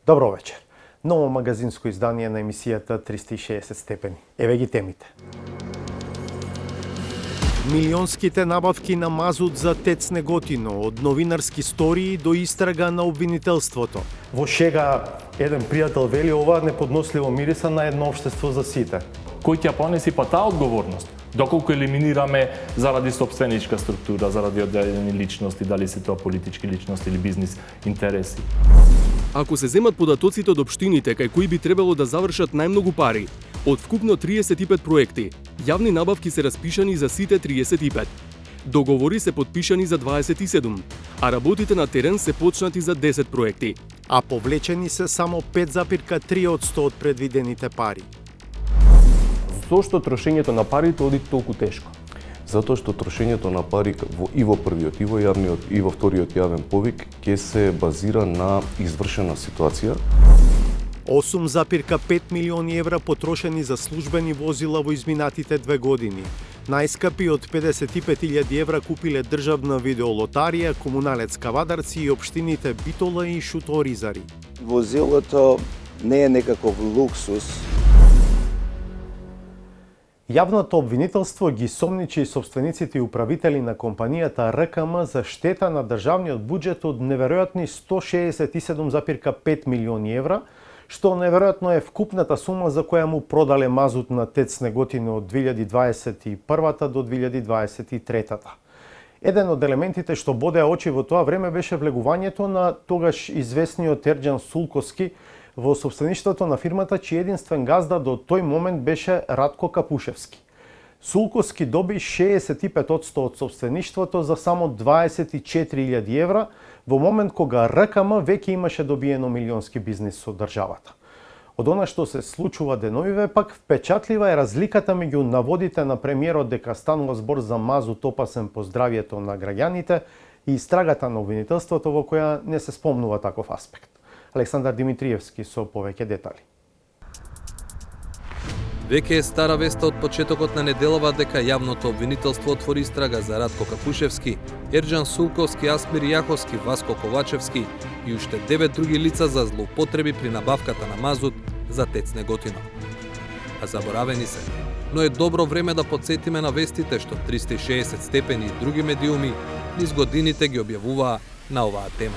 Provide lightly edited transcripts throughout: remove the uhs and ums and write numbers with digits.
Добро вечер. Ново магазинско издание на емисијата 360 степени. Еве ги темите. Милионските набавки на мазут за ТЕЦ Неготино, од новинарски стории до истрага на обвинителството. Во шега, еден пријател вели ова неподносливо мириса на едно општество за сите. Кој ќе понеси па таа одговорност? Доколку елиминираме заради собственичка структура, заради одделени личности, дали се тоа политички личности или бизнис интереси. Ако се земат податоците од општините кај кои би требало да завршат најмногу пари, од вкупно 35 проекти, јавни набавки се распишани за сите 35. Договори се подпишани за 27, а работите на терен се почнати за 10 проекти. А повлечени се само 5,3% од предвидените пари. Зошто трошењето на парите оди толку тешко? Затоа што трошењето на пари и во првиот, и во јавниот, и во вториот јавен повик ќе се базира на извршена ситуација. 8,5 милиони евра потрошени за службени возила во изминатите 2 години. Најскапи од 55.000 евра купиле државна видеолотарија, комуналец Кавадарци и општините Битола и Шуторизари. Возилото не е некаков луксус. Јавното обвинителство ги сомничи собствениците и управители на компанијата РКМ за штета на државниот буџет од неверојатни 167,5 милиони евра, што неверојатно е вкупната сума за која му продале мазут на ТЕЦ Неготино од 2021 до 2023. Еден од елементите што бодеа очи во тоа време беше влегувањето на тогаш известниот Ерџан Сулковски во собствеништвото на фирмата, чиј единствен газда до тој момент беше Радко Капушевски. Сулковски доби 65% од собствеништвото за само 24.000 евра, во момент кога РКМ веќе имаше добиено милионски бизнис со државата. Од она што се случува деновиве, пак впечатлива е разликата меѓу наводите на премиерот дека станува збор за мазут опасен по здравјето на граѓаните и истрагата на обвинителството во која не се спомнува таков аспект. Александар Димитриевски со повеќе детали. Веќе е стара веста од почетокот на неделава дека јавното обвинителство отвори истрага за Радко Капушевски, Ерџан Сулковски, Асмир Јаховски, Васко Ковачевски и уште 9 други лица за злоупотреби при набавката на мазут за ТЕЦ Неготино. А заборавени се, но е добро време да подсетиме на вестите што 360 степени и други медиуми низ годините ги објавуваа на оваа тема.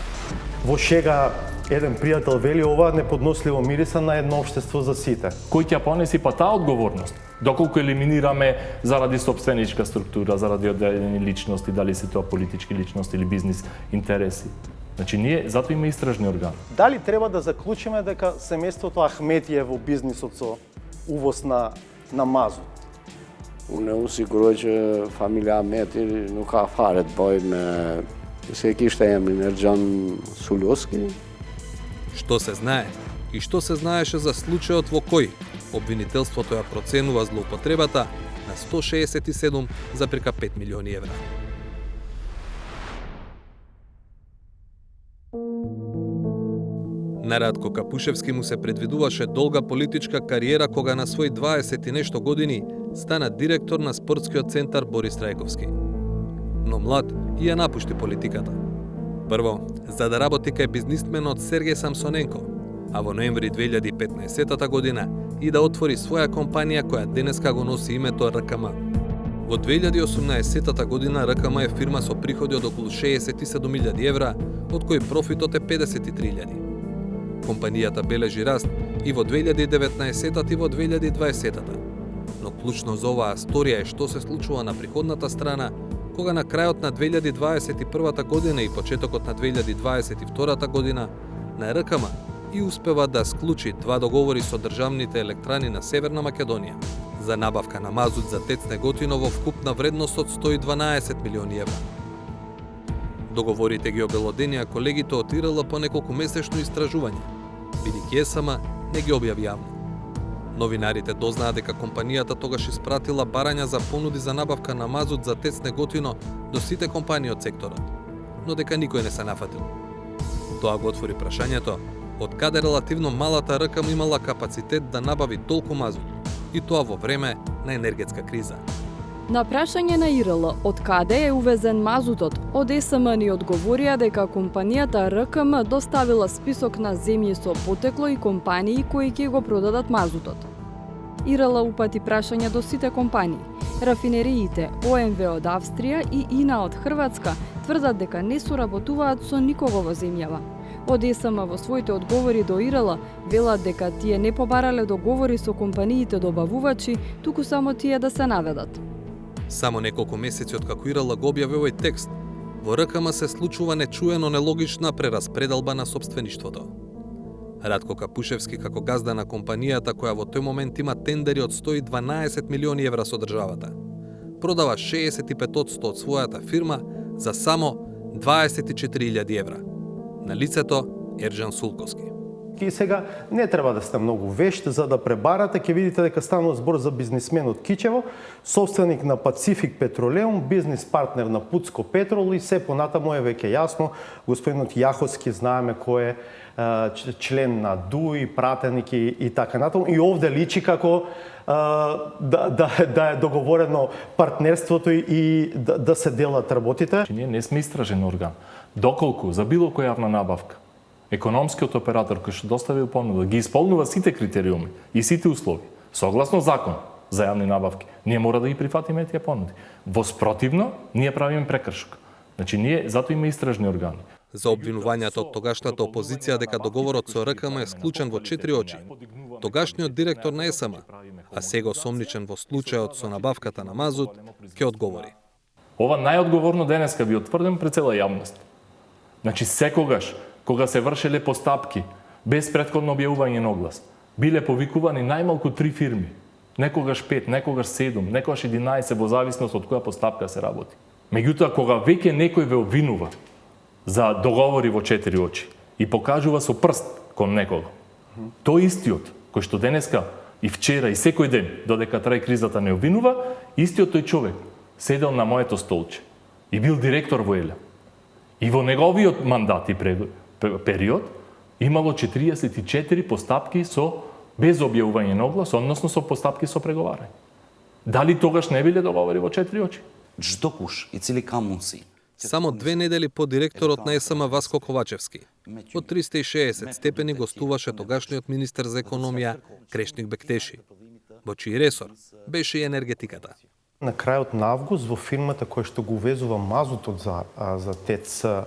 Во шега, еден пријател вели ова неподносливо мириса на едно општество за сите. Кој ќе понеси па таа одговорност? Доколку елиминираме заради собственичка структура, заради одделени личности, дали се тоа политички личности или бизнис интереси. Значи ние затоа има истражни органи. Дали треба да заклучиме дека семејството Ахмети е во бизнисот со увоз на мазут? Unë u siguroj që familja Ahmeti nuk ka fare të bëjë me se kishte emrin Erџан Сулковски. Што се знае и што се знаеше за случајот во кој обвинителството ја проценува злоупотребата на 167,5 милиони евра. На Радко Капушевски му се предвидуваше долга политичка кариера кога на свој 20 и нешто години стана директор на спортскиот центар Борис Трајковски. Но млад и ја напушти политиката. Прво, за да работи кај бизнисменот Сергеј Самсоненко, а во ноември 2015 година и да отвори своја компанија која денеска го носи името РКМ. Во 2018 година РКМ е фирма со приходи од околу 67.000 евра, од кои профитот е 53.000. Компанијата бележи раст и во 2019 и во 2020. Но клучно за оваа сторија е што се случува на приходната страна, кога на крајот на 2021 година и почетокот на 2022 година на РКМ и успева да склучи 2 договори со државните електрани на Северна Македонија за набавка на мазут за ТЕЦ Неготино во вкупна вредност од 112 милиони евра. Договорите ги обелоденија колегите од ИРЛ по неколку месечно истражување, бидејќи СМ не ги објави јавно. Новинарите дознаа дека компанијата тогаш испратила барања за понуди за набавка на мазут за ТЕЦ Неготино до сите компании од секторот, но дека никој не се нафатил. Тоа го отвори прашањето од каде релативно малата РКМ имала капацитет да набави толку мазут, и тоа во време на енергетска криза. На прашање на ИРЛ од каде е увезен мазутот, од ЕСМ ни одговорија дека компанијата РКМ доставила список на земји со потекло и компании кои ќе го продадат мазутот. ИРЛ упати прашање до сите компании. Рафинериите ОМВ од Австрија и ИНА од Хрватска тврдат дека не соработуваат со никого во земјава. Од ЕСМ во своите одговори до ИРЛ велат дека тие не побарале договори со компаниите добавувачи, туку само тие да се наведат. Само неколку месеци откако ИРЛ го објави овој текст, во РКМ се случува нечуено нелогична прераспределба на собствеништвото. Радко Капушевски како газда на компанијата која во тој момент има тендери од 112 милиони евра со државата, продава 65% од својата фирма за само 24.000 евра. На лицето Ерџан Сулковски. И сега не треба да сте многу вешт за да пребарате, ќе видите дека станува збор за бизнисмен од Кичево, собственик на Пацифик Петролеум, бизнис партнер на Пуцко Петрол и се понатаму е веќе јасно, господинот Јаховски знаеме кој е член на ДУИ, пратеник и така натаму. И овде личи како да е договорено партнерството и да се делат работите. Ние не сме истражен орган. Доколку за било која јавна набавка економскиот оператор кој што доставил понуда ги исполнува сите критериуми и сите услови, согласно закон за јавни набавки, ние мора да ги прифатиме тие понуди. Во спротивно, ние правиме прекршок. Значи, ние затоа има истражни органи. За обвинувањето од тогашната опозиција дека договорот со РКМ е склучен во 4 очи, тогашниот директор на ЕСМ, а сега осомничен во случајот со набавката на мазут, ќе одговори. Ова најодговорно денеска ви отврдам пред цела јавност. Значи, секогаш, кога се вршеле постапки, без претходно објавување на оглас, биле повикувани најмалку 3 фирми, некогаш 5, некогаш 7, некогаш 11, во зависност од која постапка се работи. Меѓутоа, кога веќе некој ве обвинува за договори во 4 очи и покажува со прст кон некого, тој истиот, кој што денеска и вчера и секој ден, додека трај кризата, не обвинува, истиот тој човек седел на моето столче и бил директор во ЕЛЕ. И во неговиот мандат и период имало 44 постапки со без објавување на оглас, односно со постапки со преговарање. Дали тогаш не биле договори во 4 очи? и цели камунци. Само 2 недели по директорот на ЕСМ Васко Ковачевски, во 360 степени гостуваше тогашниот министер за економија Крешник Бектеши, во чиј ресор беше и енергетиката. На крајот на август во фирмата која што го увезува мазутот за ТЕЦ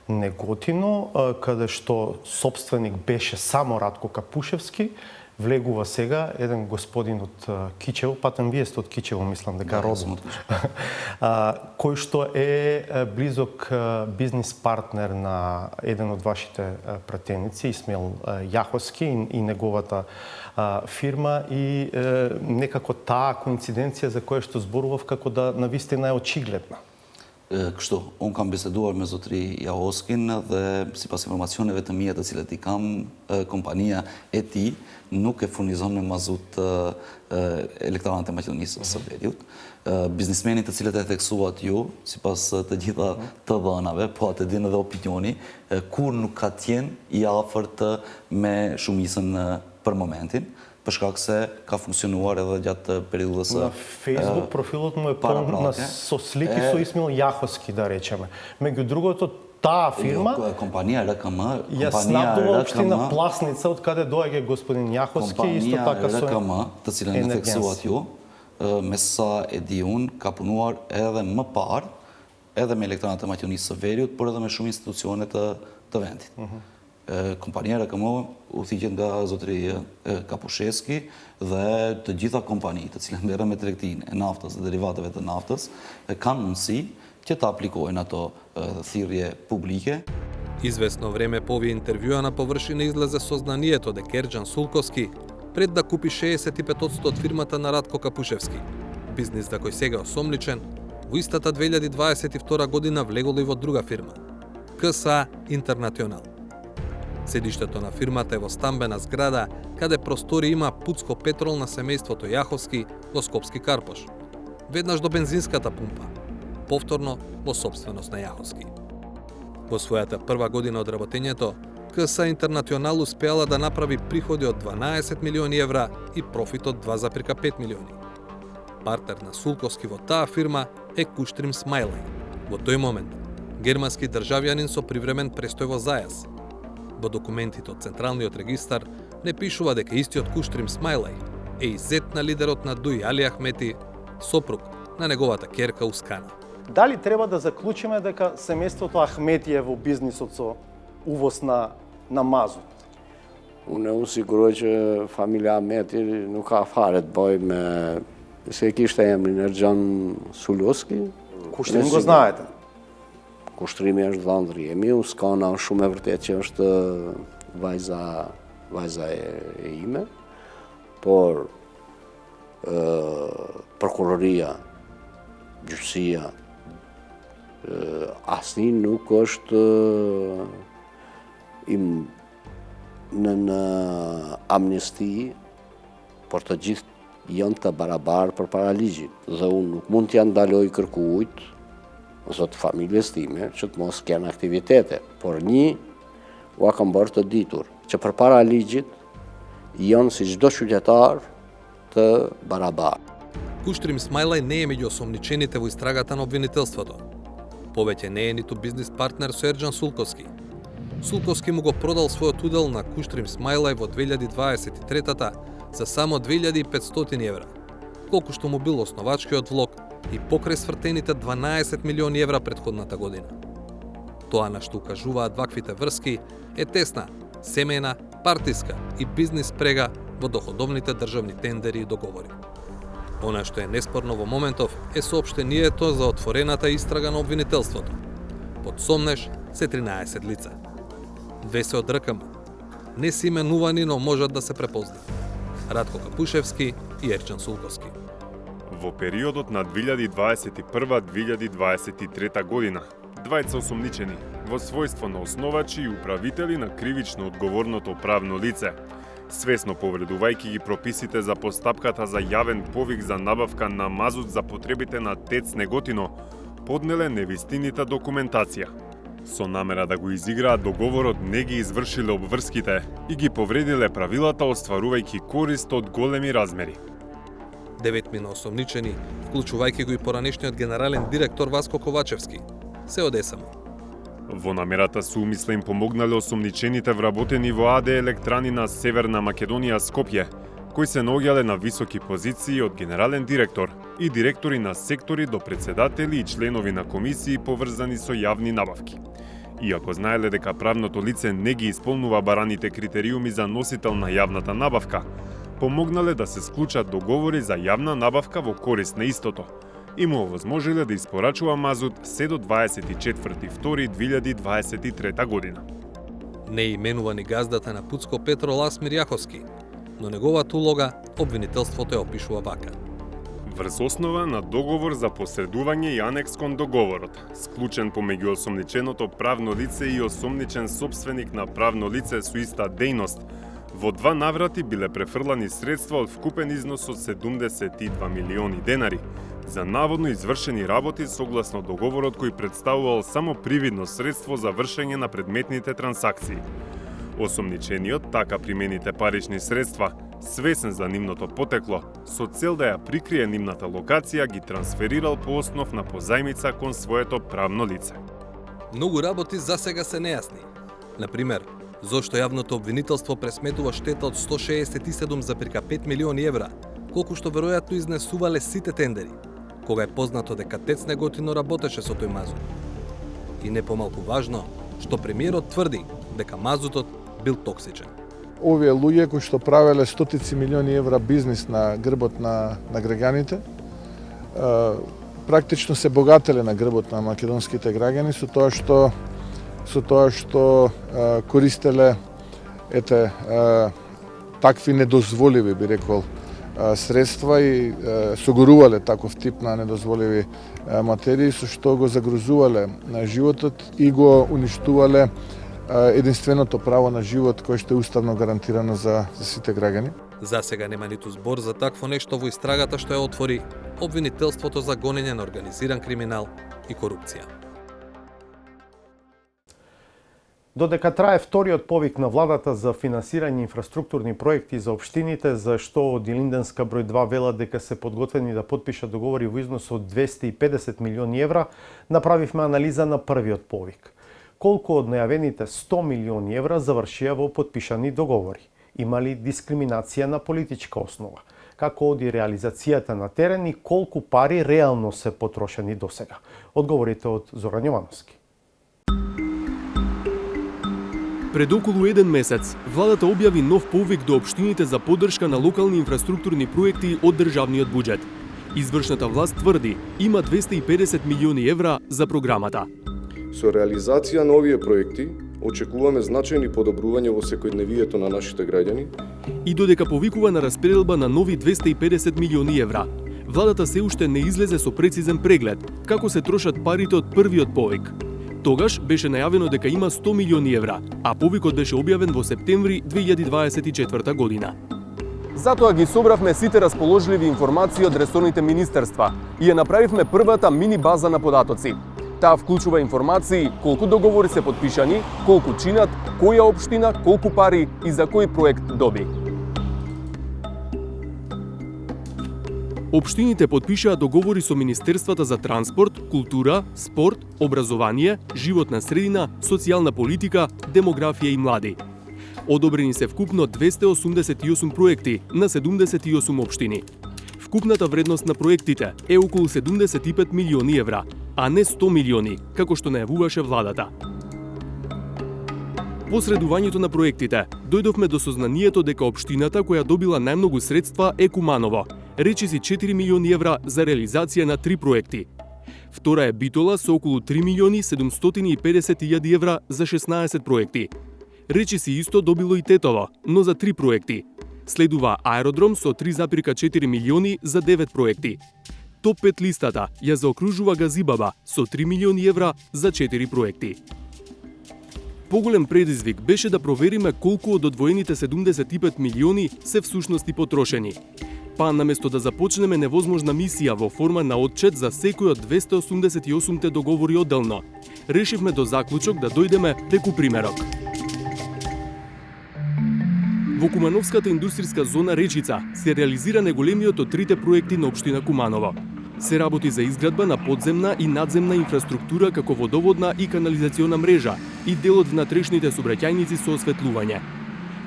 Неготино, каде што собственик беше само Радко Капушевски, влегува сега еден господин од Кичево, патен вие сте од Кичево, мислам дека родом, кој што е близок бизнис партнер на еден од вашите пратеници, Исмаил Јаховски и неговата фирма, и некако таа коинциденција за која што зборував како да навистина е очигледна. Kështu, unë kam biseduar me zotri Jahoskin dhe sipas informacioneve të mia të cilat I kam, kompania e tij nuk e furnizon me mazut elektoranët e Maqedonisë së Veriut. Biznismenit të cilët e theksuat ju, sipas të gjitha të dhënave, po atë din edhe opinioni, kur nuk ka qenë I afërt me shumicën për momentin, për shkak se ka funksionuar edhe gjatë periudhës на Facebook профилот му е полн со слики со Исмаил Јаховски, да речеме. Меѓу другото, таа фирма компанија РКМ, ја снабдува општина Пласница, од каде доаѓа господин Јаховски, исто така со РКМ, të cilën e theksuat ju, me sa e di unë, ka punuar edhe më parë, edhe me elektronat e Maqedonisë së Veriut, por edhe me shumë institucione të vendit. Kompania RKM u thiqet nga zotri Kapusheski dhe të gjitha kompanitë të cilat merren me tregtinë e naftës dhe derivateve të naftës kanë mundësi që të aplikojnë ato thirrje publike. Известно време по овие интервјуа на површина излезе сознанието дека Ерџан Сулковски пред да купи 65% од фирмата на Радко Капушевски, бизнис за кој сега е осомничен, во истата 2022 година влегол и во друга фирма, КСА Интернационал. Седиштето на фирмата е во стамбена зграда, каде простори има Пуцко Петрол на семејството Јаховски во Скопски Карпош. Веднаш до бензинската пумпа, повторно во собственост на Јаховски. Во својата прва година од работењето, КСА Интернационал успеала да направи приходи од 12 милиони евра и профит од 2,5 милиони. Партнер на Сулковски во таа фирма е Куштрим Смајлај. Во тој момент, германски државјанин со привремен престој во Зајаз. Во документите од Централниот регистар не пишува дека истиот Куштрим Смајлај е и зет на лидерот на Дуи Али Ахмети, сопруг на неговата ќерка Ускана. Дали треба да заклучиме дека семејството Ахмети е во бизнисот со увоз на мазут? Unë u siguroj që familja Ahmeti nuk ka fare të bëj me se kishte emrin Erxhan Suljoski. Kushtrim го знаете. Kushtrimi është dhëndri jemi, Uskana është shumë e vërtet që është vajza e ime, por prokuroria, gjyqësia, asnjë nuk është në amnesti, por të gjithë janë të barabartë përpara ligjit. Dhe unë nuk mund t'ja ndaloj kërkuajt, zotë familjes time, që të mos kenë aktivitete. Por ua kam bërë të ditur, që përpara ligjit janë si çdo qytetar të barabartë. Куштрим Смајлај не е меѓу осомничените во истрагата на обвинителството. Повеќе не е ниту бизнис партнер со Ерџан Сулковски. Сулковски му го продал својот удел на Куштрим Смајлај во 2023-та за само 2500 евра, колку што му бил основачкиот влог и покрај свртените 12 милиони евра претходната година. Тоа на што укажуваат ваквите врски е тесна, семејна, партиска и бизнис прега во доходовните државни тендери и договори. Она што е неспорно во моментов е соопштението за отворената истрага на обвинителството. Под сомнеш се 13 лица. 2 се од РКМ. Не се именувани, но можат да се препознаат. Радко Капушевски и Ерџан Сулковски. Во периодот на 2021-2023 година, двајца осомничени во својство на основачи и управители на кривично одговорното правно лице, свесно повредувајќи ги прописите за постапката за јавен повик за набавка на мазут за потребите на ТЕЦ Неготино, поднеле невистинита документација. Со намера да го изиграат договорот, не ги извршиле обврските и ги повредиле правилата, остварувајќи корист од големи размери. 9 мина осомничени, вклучувајќи го и поранешниот генерален директор Васко Ковачевски, се од СМ. Во намерата со умисла им помогнале осомничените вработени во АД Електрани на Северна Македонија Скопје, кои се наоѓале на високи позиции од генерален директор и директори на сектори до председатели и членови на комисии поврзани со јавни набавки. Иако знаеле дека правното лице не ги исполнува бараните критериуми за носител на јавната набавка, помогнале да се склучат договори за јавна набавка во корист на истото и му овозможиле да испорачува мазут се до 24.2.2023 година. Не именува ни газдата на Пуцко Петрол Асмир Јаховски, но неговата улога обвинителството ја опишува вака. Врз основа на договор за посредување и анекс кон договорот, склучен помеѓу осомниченото правно лице и осомничен сопственик на правно лице со иста дејност, во 2 наврати биле префрлани средства од вкупен износ од 72 милиони денари за наводно извршени работи согласно договорот кој представувал само привидно средство за вршење на предметните трансакции. Осомничениот така примените парични средства, свесен за нивното потекло, со цел да ја прикрие нивната локација, ги трансферирал по основ на позајмица кон своето правно лице. Многу работи засега се нејасни. Например, зошто јавното обвинителство пресметува штета од 167,5 милиони евра, колку што веројатно изнесувале сите тендери, кога е познато дека ТЕЦ Неготино работеше со тој мазут. И не помалку важно, што премиерот тврди дека мазутот бил токсичен. Овие луѓе кои што правеле стотици милиони евра бизнис на грбот на граѓаните, практично се богателе на грбот на македонските граѓани со тоа што користеле такви недозволиви, би рекол, средства и согорувале таков тип на недозволиви материи со што го загрозувале на животот и го уништувале единственото право на живот кое што е уставно гарантирано за сите граѓани. За сега нема ниту збор за такво нешто во истрагата што ја отвори обвинителството за гонење на организиран криминал и корупција. Додека трае вториот повик на владата за финансирање инфраструктурни проекти за општините, за што од Илинденска број 2 велат дека се подготвени да подпишат договори во износ од 250 милиони евра, направивме анализа на првиот повик. Колку од најавените 100 милиони евра завршија во подпишани договори? Има ли дискриминација на политичка основа? Како оди реализацијата на терен и колку пари реално се потрошени досега? Одговорите од Зоран Јовановски. Пред околу еден месец, владата објави нов повик до општините за поддршка на локални инфраструктурни проекти од државниот буџет. Извршната власт тврди, има 250 милиони евра за програмата. Со реализација на овие проекти, очекуваме значајни подобрувања во секојдневието на нашите граѓани. И додека повикува на распределба на нови 250 милиони евра, владата се уште не излезе со прецизен преглед како се трошат парите од првиот повик. Тогаш беше најавено дека има 100 милиони евра, а повикот беше објавен во септември 2024 година. Затоа ги собравме сите расположливи информации од ресорните министерства и ја направивме првата мини база на податоци. Таа вклучува информации колку договори се подпишани, колку чинат, која општина, колку пари и за кој проект доби. Општините подпишаа договори со Министерствата за транспорт, култура, спорт, образование, животна средина, социјална политика, демографија и млади. Одобрени се вкупно 288 проекти на 78 општини. Вкупната вредност на проектите е околу 75 милиони евра, а не 100 милиони, како што најавуваше владата. По средувањето на проектите, дојдовме до сознанието дека општината која добила најмногу средства е Куманово, речиси 4 милиони евра за реализација на 3 проекти. Втора е Битола со околу 3 милиони 750 илјади евра за 16 проекти. Речиси исто добило и Тетово, но за 3 проекти. Следува Аеродром со 3,4 милиони за 9 проекти. Топ 5 листата ја заокружува Газибаба со 3 милиони евра за 4 проекти. Поголем предизвик беше да провериме колку од одвоените 75 милиони се всушности потрошени. Па наместо да започнеме невозможна мисија во форма на отчет за секој од 288 договори одделно, решивме до заклучок да дојдеме преку примерок. Во Кумановската индустријска зона Речица се реализира најголемиот од трите проекти на општина Куманово. Се работи за изградба на подземна и надземна инфраструктура како водоводна и канализациона мрежа и дел од внатрешните сообраќајници со осветлување.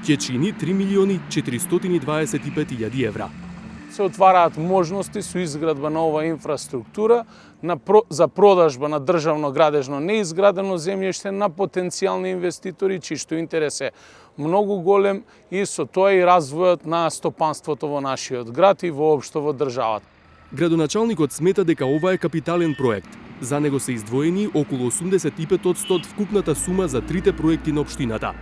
Ќе чини 3 милиони 425 илјади евра. Се отвараат можности со изградба на ова инфраструктура за продажба на државно градежно неизградено земјиште на потенцијални инвеститори, чиј интерес е многу голем и со тоа и развојот на стопанството во нашиот град и воопшто во државата. Градоначалникот смета дека ова е капитален проект. За него се издвоени околу 85% од вкупната сума за трите проекти на општината.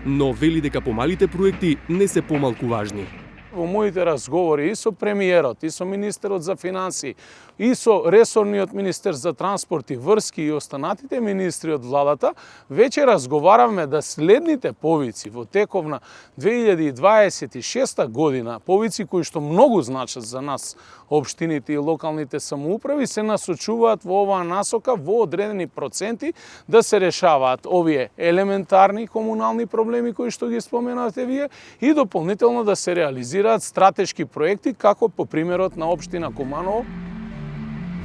Но вели дека помалите проекти не се помалку важни. Во моите разговори и со премиерот, и со министерот за финансии, и со ресорниот министер за транспорт и врски и останатите министри од владата, веќе разговаравме да следните повици во теков на 2026 година, повици кои што многу значат за нас, општините и локалните самоуправи, се насочуваат во оваа насока во одредени проценти да се решаваат овие елементарни комунални проблеми кои што ги споменавте вие и дополнително да се реализираат стратешки проекти како по примерот на општина Куманово.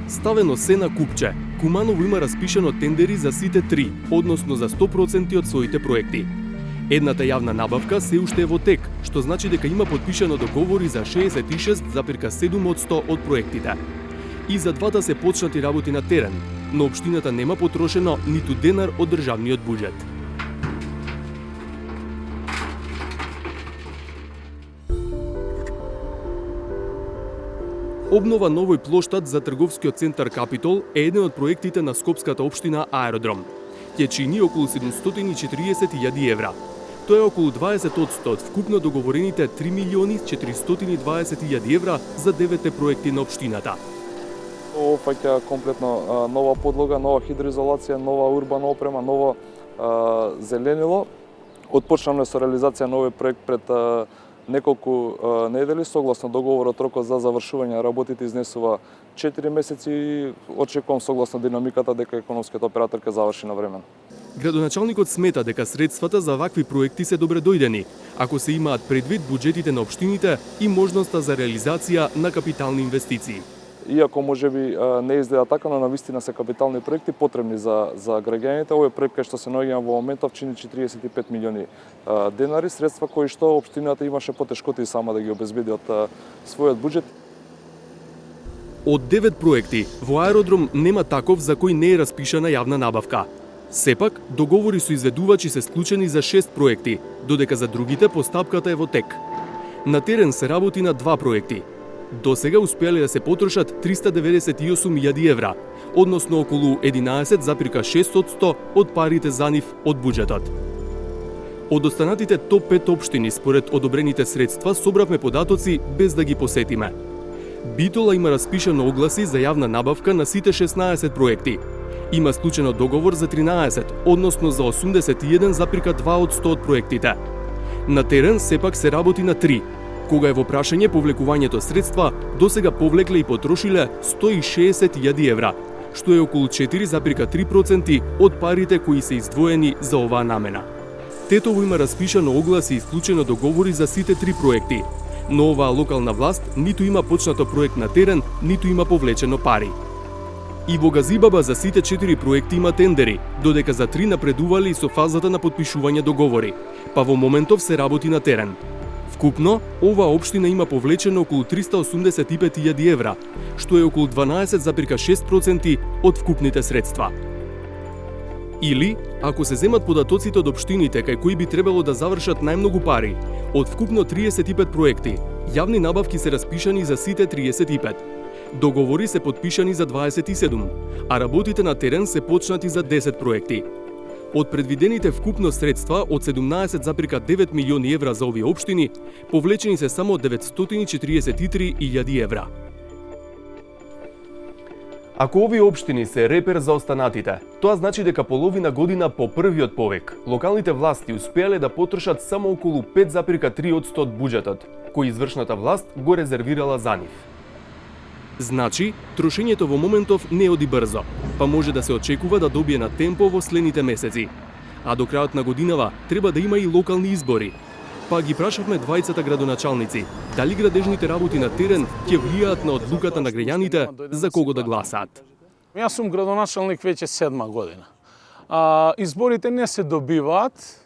Ставено се на купче, Куманово има распишано тендери за сите три, односно за 100% од своите проекти. Едната јавна набавка се уште е во тек, што значи дека има подпишано договори за 66,7% од проектите. И за двата се почнати работи на терен, но општината нема потрошено ниту денар од државниот буџет. Обнова новој плоштад за трговскиот центар Капитол е еден од проектите на скопската општина Аеродром. Ќе чини околу 740.000 евра. Тоа е околу 20% од вкупно договорените 3 милиони 420.000 евра за 9 проекти на општината. Опфаќа комплетно нова подлога, нова хидроизолација, нова урбана опрема, ново зеленило. Отпочнаме со реализација на овој проект пред неколку недели, согласно договорот рокот за завршување работите изнесува 4 месеци и очекувам согласно динамиката дека економскиот оператор ќе заврши на време. Градоначалникот смета дека средствата за вакви проекти се добре дојдени, ако се имаат предвид буџетите на општините и можноста за реализација на капитални инвестиции. Иако можеби не изгледа така, но навистина се капитални проекти потребни за граѓаните. Овој проект кај што се наоѓаме во моментов чини 45 милиони денари, средства кои што општината имаше потешкоти сама да ги обезбеди од својот буџет. Од 9 проекти, во аеродром нема таков за кој не е распишана јавна набавка. Сепак, договори со изведувачи се склучени за 6 проекти, додека за другите постапката е во тек. На терен се работи на 2 проекти. До сега успеале да се потрошат 398.000 евра, односно околу 11,6% од парите за нив од буџетот. Од останатите топ 5 општини според одобрените средства собравме податоци без да ги посетиме. Битола има распишано огласи за јавна набавка на сите 16 проекти. Има склучено договор за 13, односно за 81,2% од проектите. На терен сепак се работи на 3. Кога е во прашање повлекувањето средства, досега повлекле и потрошиле 160.000 евра, што е околу 4,3% од парите кои се издвоени за оваа намена. Тетово има распишано огласи и исклучено договори за сите 3 проекти, но оваа локална власт ниту има почнато проект на терен, ниту има повлечено пари. И во Газибаба за сите 4 проекти има тендери, додека за 3 напредували со фазата на потпишување договори, па во моментов се работи на терен. Вкупно, оваа општина има повлечено околу 385.000 евра, што е околу 12,6% од вкупните средства. Или, ако се земат податоците од општините кај кои би требало да завршат најмногу пари, од вкупно 35 проекти, јавни набавки се распишани за сите 35. Договори се подпишани за 27, а работите на терен се почнати за 10 проекти. Од предвидените вкупно средства од 17,9 милиони евра за овие општини, повлечени се само 943.000 евра. Ако овие општини се репер за останатите, тоа значи дека половина година по првиот повик, локалните власти успеале да потрошат само околу 5,3% од буџетот, кој извршната власт го резервирала за нив. Значи, трошењето во моментов не оди брзо, па може да се очекува да добие на темпо во следните месеци. А до крајот на годинава треба да има и локални избори. Па ги прашавме двајцата градоначалници дали градежните работи на терен ќе влијаат на одлуката на граѓаните за кого да гласаат. Јас сум градоначалник веќе 7 година. Изборите не се добиваат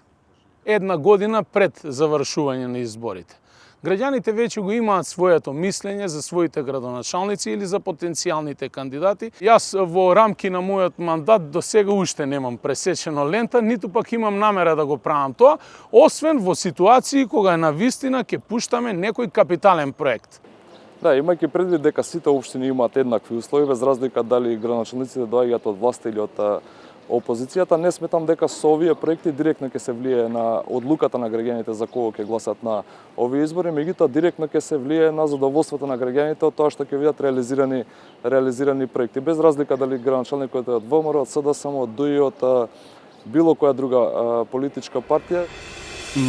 една година пред завршување на изборите. Граѓаните веќе го имаат своето мислење за своите градоначалници или за потенцијалните кандидати. Јас во рамки на мојот мандат до сега уште немам пресечено лента, ниту пак имам намера да го правам тоа, освен во ситуации кога навистина ќе пуштаме некој капитален проект. Да, имајќи предвид дека сите општини имаат еднакви услови, без разлика дали градоначалниците доаѓаат од власта или од опозицијата, не сметам дека со овие проекти директно ќе се влие на одлуката на граѓаните за кого ќе гласат на овие избори, меѓутоа директно ќе се влие на задоволството на граѓаните од тоа што ќе видат реализирани проекти, без разлика дали градоначалникот е од ВМРО, од СДСМ, од ДУИ, од било која друга политичка партија.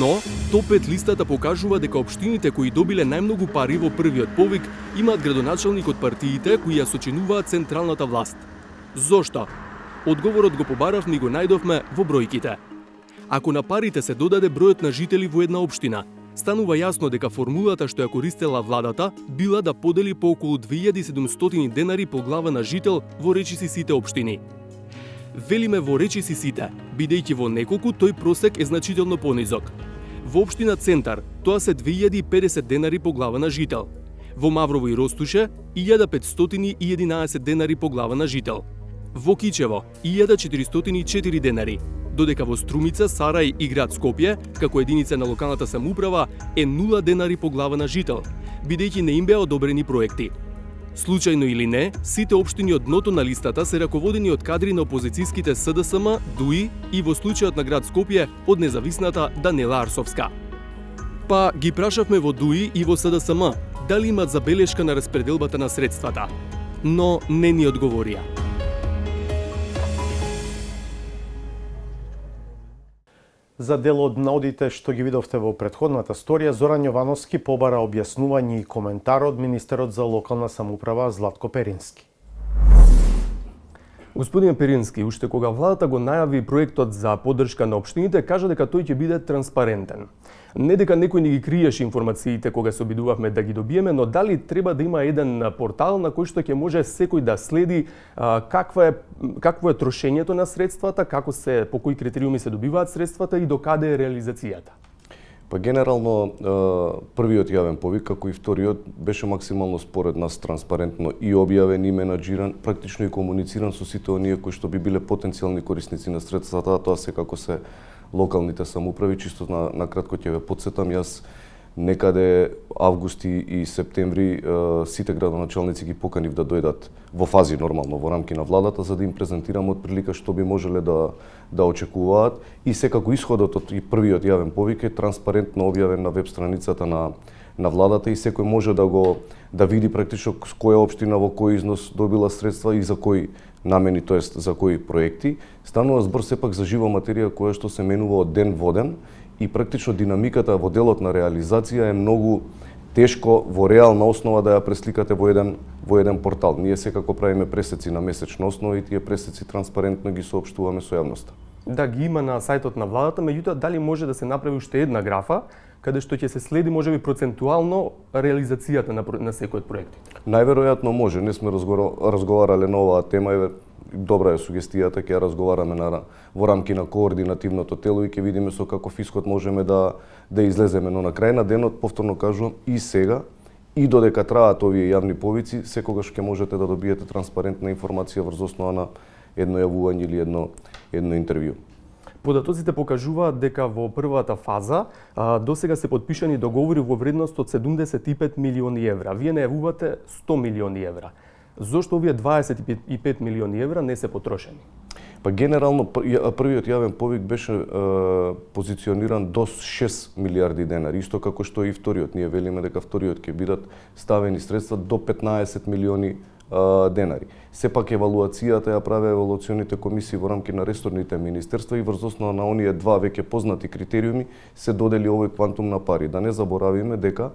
Но, топ 5 листата покажува дека општините кои добиле најмногу пари во првиот повик имаат градоначалник од партиите кои ја сочинуваат централната власт. Зошто? Одговорот го побаравме и го најдовме во бројките. Ако на парите се додаде бројот на жители во една општина, станува јасно дека формулата што ја користела владата била да подели по околу 2700 денари по глава на жител во речиси сите општини. Велиме во речиси сите, бидејќи во неколку тој просек е значително понизок. Во општина Центар тоа се 2050 денари по глава на жител. Во Маврово и Ростуше 1511 денари по глава на жител. Во Кичево 1404 денари, додека во Струмица, Сарај и град Скопје, како единица на локалната самоуправа, е 0 денари по глава на жител, бидејќи не им беа одобрени проекти. Случајно или не, сите општини од дното на листата се раководени од кадри на опозицијските СДСМ, ДУИ и во случајот на град Скопје од независната Данела Арсовска. Па ги прашавме во ДУИ и во СДСМ дали имат забелешка на распределбата на средствата, но не ни одговорија. За дел од наодите што ги видовте во претходната сторија, Зоран Јовановски побара објаснување и коментар од министерот за локална самоуправа Златко Перински. Господин Перински, уште кога владата го најави проектот за поддршка на општините, кажа дека тој ќе биде транспарентен. Не дека некој ни ги криеше информациите кога се обидувавме да ги добиеме, но дали треба да има еден портал на кој што ќе може секој да следи какво е трошењето на средствата, по кои критериуми се добиваат средствата и до каде е реализацијата? Па генерално првиот јавен повик, како и вториот, беше максимално според нас транспарентно и објавен и менаџиран, практично и комунициран со сите оние кои што би биле потенцијални корисници на средствата, тоа секако се локалните самоуправи. Чисто на кратко ќе ве потсетам, јас некаде августи и септември сите градоначалници ги поканив да дојдат во фази нормално во рамки на владата за да им презентирам отприлика што би можеле да очекуваат и секако исходот од првиот јавен повик е транспарентно објавен на веб страницата на владата и секој може да види практично с која општина во кој износ добила средства и за кои намени, тоест за кои проекти. Станува збор сепак за жива материја која што се менува од ден во ден и практично динамиката во делот на реализација е многу тешко во реална основа да ја пресликате во еден портал. Ние секако правиме пресеци на месечна основа и тие пресеци транспарентно ги соопштуваме со јавноста. Да, ги има на сајтот на владата, меѓутоа дали може да се направи уште една графа каде што ќе се следи можеби процентуално реализацијата на секој од проекти? Најверојатно може. Не сме разговарале на оваа тема и добра е сугестијата, ќе ја разговараме во рамки на координативното тело и ќе видиме со каков исход можеме да излеземе, но на крај на денот повторно кажувам и сега и додека траат овие јавни повици, секогаш ќе можете да добиете транспарентна информација врз основа на едно јавување или едно интервју. Податоците покажуваат дека во првата фаза досега се подпишани договори во вредност од 75 милиони евра. Вие најавувате 100 милиони евра. Зошто овие 25 милиони евра не се потрошени? Па генерално првиот јавен повик беше позициониран до 6 милиарди денари, исто како што и вториот. Ние велиме дека вториот ќе бидат ставени средства до 15 милиони денари. Сепак евалуацијата ја праве евалуационите комисии во рамки на ресорните министерства и врз основа на оние два веќе познати критериуми се додели овој квантум на пари. Да не заборавиме дека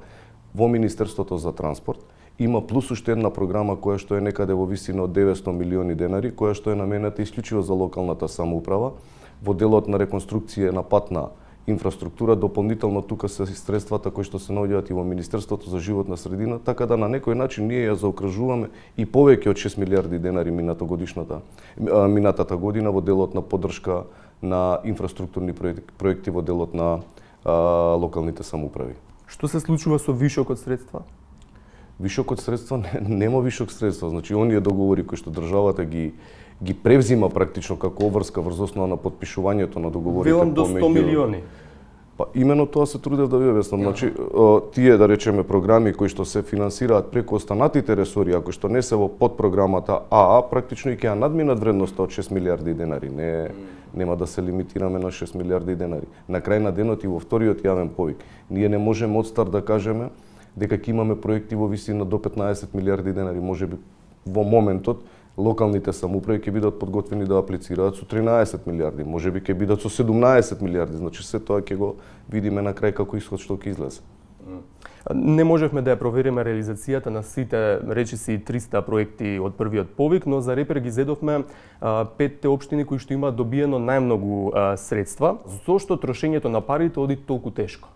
во Министерството за транспорт има плюс уште една програма која што е некаде во висина од 900 милиони денари, која што е наменета исклучиво за локалната самоуправа во делот на реконструкција на патна инфраструктура. Дополнително тука се средствата кои што се наоѓаат и во Министерството за животна средина, така да на некој начин ние ја заокружуваме и повеќе од 6 милиарди денари минатата година во делот на поддршка на инфраструктурни проекти во делот на локалните самоуправи. Што се случува со вишокот средства? Вишокот средства нема вишок средства, значи оние договори кои што државата ги превзима практично како обврска врз основа на подпишувањето на договорите Велам до 100 милиони. Па имено тоа се трудев да ви објаснам. Значи тие да речеме програми кои што се финансираат преку останатите ресори, ако што не се во подпрограмата АА, практично и ќе ја надминат вредноста од 6 милиарди денари. Нема да се лимитираме на 6 милиарди денари. На крај на денот и во вториот јавен повик, ние не можеме од старт да кажеме дека ќе имаме проекти во висина до 15 милиарди денари. Можеби во моментот локалните самоуправи ќе бидат подготвени да аплицираат со 13 милиарди, можеби ќе бидат со 17 милиарди, значи се тоа ќе го видиме на крај како исход што ќе излезе. Не можевме да ја провериме реализацијата на сите речиси 300 проекти од првиот повик, но за репер ги зедовме 5 општини кои што имаат добиено најмногу средства. Зошто трошењето на парите оди толку тешко?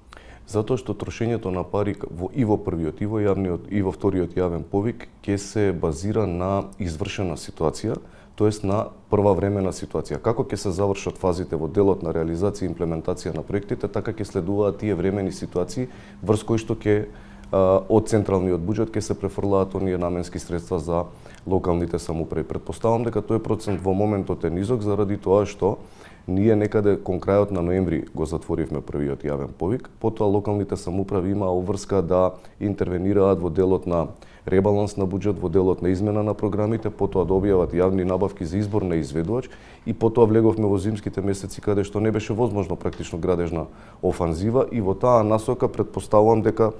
Затоа што трошењето на пари и во првиот, и во јавниот, и во вториот јавен повик ќе се базира на извршена ситуација, тоест на првавремена ситуација. Како ќе се завршат фазите во делот на реализација и имплементација на проектите, така ќе следуваат тие времени ситуации врз кои што ќе од централниот буџет ќе се префрлаат оние наменски средства за локалните самоуправи. Претпоставам дека тој процент во моментот е низок заради тоа што ние некаде кон крајот на ноември го затворивме првиот јавен повик, потоа локалните самоуправи имаа обврска да интервенираат во делот на ребаланс на буџет, во делот на измена на програмите, потоа да објават јавни набавки за избор на изведувач и потоа влеговме во зимските месеци каде што не беше возможно практично градежна офанзива и во таа насока претпоставувам дека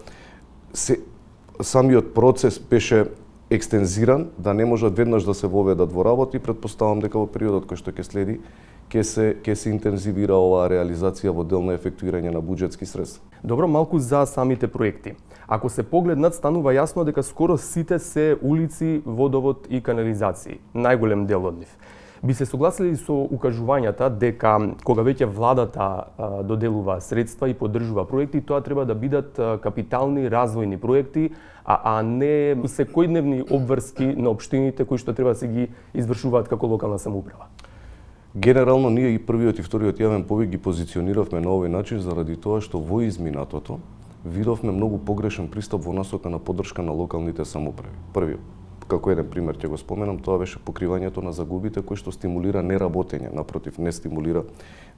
самиот процес беше екстензиран, да не можат веднаш да се воведат во работа и претпоставам дека во периодот кој што ќе следи ќе се интензивира оваа реализација во дел на ефектуирање на буџетски средства. Добро, малку за самите проекти. Ако се погледнат, станува јасно дека скоро сите се улици, водовод и канализации, најголем дел од нив. Би се согласили со укажувањата дека кога веќе владата доделува средства и поддржува проекти, тоа треба да бидат капитални развојни проекти, а не секојдневни обврски на општините кои што треба да се ги извршуваат како локална самоуправа. Генерално ние и првиот и вториот јавен повик ги позициониравме на овој начин заради тоа што во изминатото видовме многу погрешен пристап во насока на поддршка на локалните самоуправи. Првиот, како еден пример ќе го споменам, тоа беше покривањето на загубите кој што стимулира неработење, напротив, не стимулира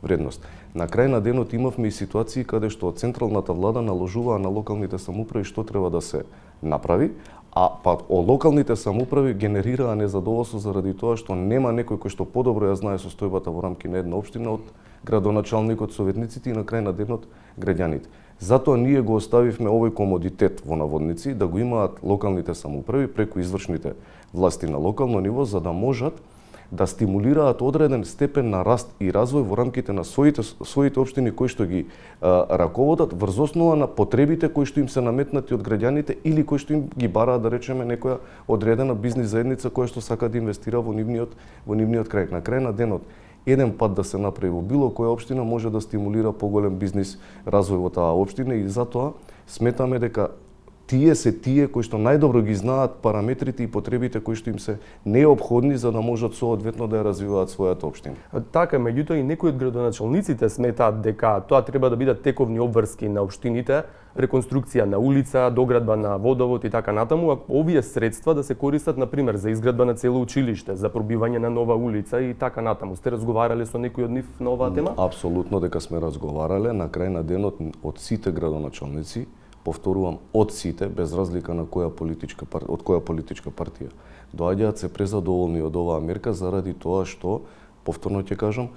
вредност. На крај на денот имавме и ситуации каде што централната влада наложуваа на локалните самоуправи што треба да се направи, а локалните самоуправи генерираа незадоволство заради тоа што нема некој кој што подобро ја знае состојбата во рамки на една општина од градоначалникот, советниците и на крај на денот граѓаните. Затоа ние го оставивме овој комодитет во наводници да го имаат локалните самоуправи преку извршните власти на локално ниво за да можат да стимулираат одреден степен на раст и развој во рамките на своите општини кои што ги раководат врз основа на потребите кои што им се наметнати од граѓаните или кои што им ги бараат, да речеме, некоја одредена бизнис заедница која што сака да инвестира во нивниот крај. На крај на денот, еден пат да се направи во било која општина може да стимулира поголем бизнис развој во таа општина и затоа сметаме дека тие се тие кои што најдобро ги знаат параметрите и потребите кои што им се неопходни за да можат соодветно да ја развиваат својата општина. Така, меѓутоа и некои од градоначалниците сметаат дека тоа треба да бидат тековни обврски на општините, реконструкција на улица, доградба на водовод и така натаму, а овие средства да се користат на пример за изградба на цело училиште, за пробивање на нова улица и така натаму. Сте разговарале со некој од нив на оваа тема? Апсолутно дека сме разговарале, на крај на денот од сите градоначалници, повторувам, од сите, без разлика на од која политичка партија, доаѓаат се презадоволни од оваа мерка заради тоа што, повторно ќе кажам,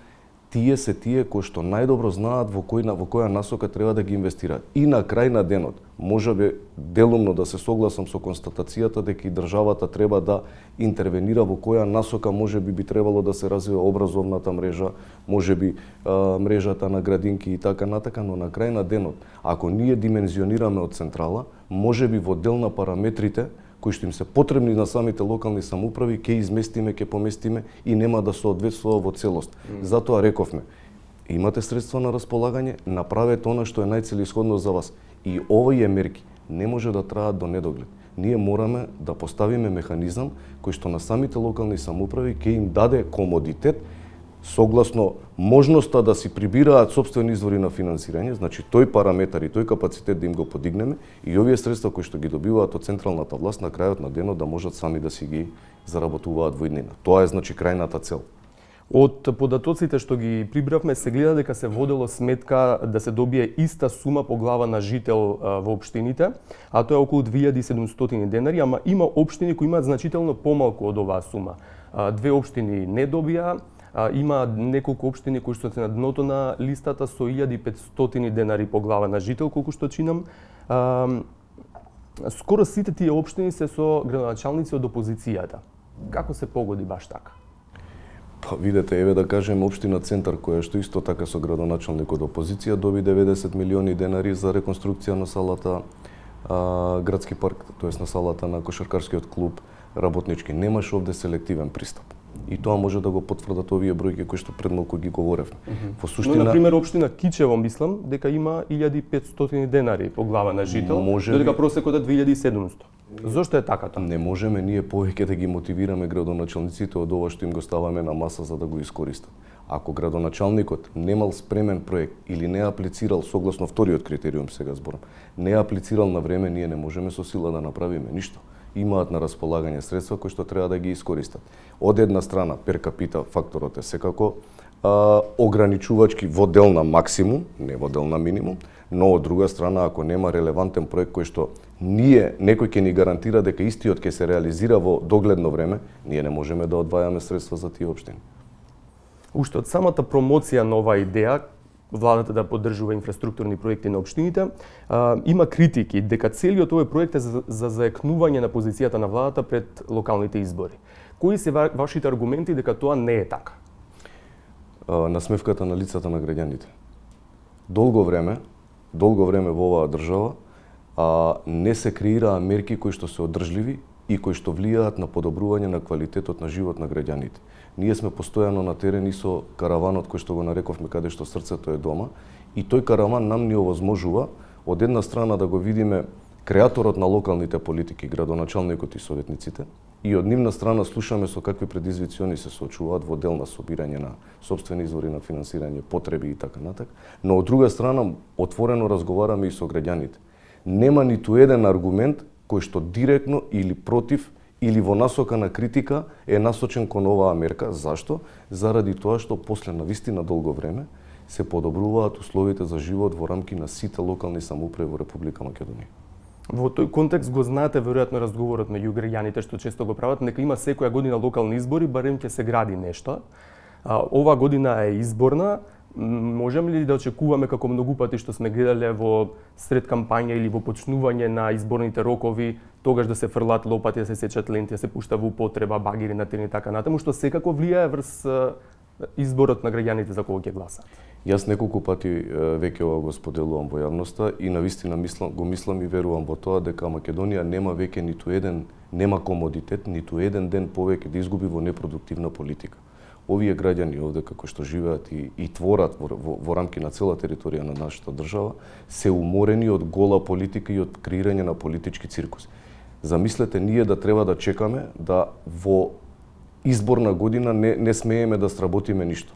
тие се тие кои што најдобро знаат во која насока треба да ги инвестираат. И на крај на денот, можеби делумно да се согласам со констатацијата дека и државата треба да интервенира во која насока можеби би требало да се развива образовната мрежа, можеби мрежата на градинки и така натака, но на крај на денот, ако ние димензионираме од централа, можеби во дел на параметрите кои што им се потребни на самите локални самоуправи, ќе изместиме, ќе поместиме и нема да соодветствува во целост. Затоа рековме, имате средства на располагање, направете она што е најцелисходно за вас. И овие мерки не може да траат до недоглед. Ние мораме да поставиме механизам кој што на самите локални самоуправи ќе им даде комодитет согласно можноста да си прибираат сопствени извори на финансирање, значи тој параметар и тој капацитет да им го подигнеме и овие средства кои што ги добиваат од централната власт на крајот на денот да можат сами да си ги заработуваат во иднина. Тоа е значи крајната цел. Од податоците што ги прибравме се гледа дека се водело сметка да се добие иста сума по глава на жител во општините, а тоа е околу 2700 денари, ама има општини кои имаат значително помалку од оваа сума. Две општини не добија, има неколку општини кои што се на дното на листата со 1500 денари по глава на жител, колку што чинам. Скоро сите тие општини се со градоначалници од опозицијата. Како се погоди баш така? Па видете, еве да кажем општина Центар која што исто така со градоначалник од опозиција доби 90 милиони денари за реконструкција на салата градски парк, тоест на салата на кошаркарскиот клуб работнички. Немаше овде селективен пристап. И тоа може да го потврдат овие бројки кои што пред малку ги говоревме. Во суштина, но на пример општина Кичево мислам дека има 1500 денари по глава на жител, додека просекот е 2700. Зошто е така тоа? Не можеме ние повеќе да ги мотивираме градоначалниците од ова што им го ставаме на маса за да го искористат. Ако градоначалникот немал спремен проект или не аплицирал согласно вториот критериум сега зборам, не аплицирал на време, ние не можеме со сила да направиме ништо. Имаат на располагање средства кои што треба да ги искористат. Од една страна, пер капита факторот е секако ограничувачки во дел на максимум, не во дел на минимум, но од друга страна, ако нема релевантен проект кој што некој ќе ни гарантира дека истиот ќе се реализира во догледно време, ние не можеме да одвајаме средства за тие општини. Уште од самата промоција на оваа идеја, владата да поддржува инфраструктурни проекти на општините, има критики дека целиот овој проект е за заекнување на позицијата на владата пред локалните избори. Кои се вашите аргументи дека тоа не е така? насмевката на лицата на граѓаните. Долго време во оваа држава не се креираа мерки кои што се одржливи и кои што влијаат на подобрување на квалитетот на живот на граѓаните. Ние сме постојано на терен и со караванот кој што го нарековме каде што срцето е дома, и тој караван нам ни овозможува од една страна да го видиме креаторот на локалните политики, градоначалникот и советниците, и од нивна страна слушаме со какви предизвици они се соочуваат во дел на собирање на сопствени извори на финансирање, потреби и така натак, но од друга страна отворено разговараме и со граѓаните. Нема ниту еден аргумент кој што директно или против или во насока на критика е насочен кон оваа мерка. Зашто? Заради тоа што после на вистина долго време се подобруваат условите за живот во рамки на сите локални самоуправи во Република Македонија. Во тој контекст го знаете веројатно разговорот меѓу граѓаните што често го прават, нека има секоја година локални избори, барем ќе се гради нешто. Ова година е изборна. Можеме ли да очекуваме, како многу пати што сме гледале во сред кампања или во почнување на изборните рокови, тогаш да се фрлат лопати, да се сечат ленти, да се пушта во употреба багери на терен и така натаму, што секако влијае врз изборот на граѓаните за кого ќе гласат? Јас неколку пати веќе ова го споделувам во јавноста и навистина мислам и верувам во тоа дека Македонија нема веќе нема комодитет, ниту еден ден повеќе да изгуби во непродуктивна политика. Овие граѓани овде како што живеат и творат во рамки на цела територија на нашата држава се уморени од гола политика и од креирање на политички циркус. Замислете ние да треба да чекаме да во изборна година не смееме да сработиме ништо.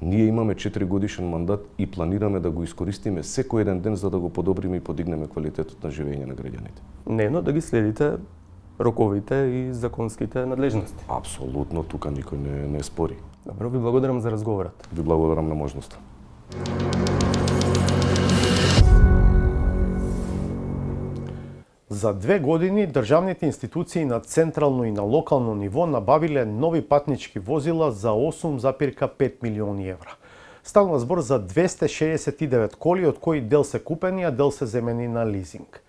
Ние имаме 4 годишен мандат и планираме да го искористиме секој еден ден за да го подобриме и подигнеме квалитетот на живење на граѓаните. Но да ги следите роковите и законските надлежности. Апсолутно, тука никој не спори. Добро, ви благодарам за разговорот. Ви благодарам на можноста. За 2 години државните институции на централно и на локално ниво набавиле нови патнички возила за 8,5 милиони евра. Станува збор за 269 коли, од кои дел се купени, а дел се земени на лизинг.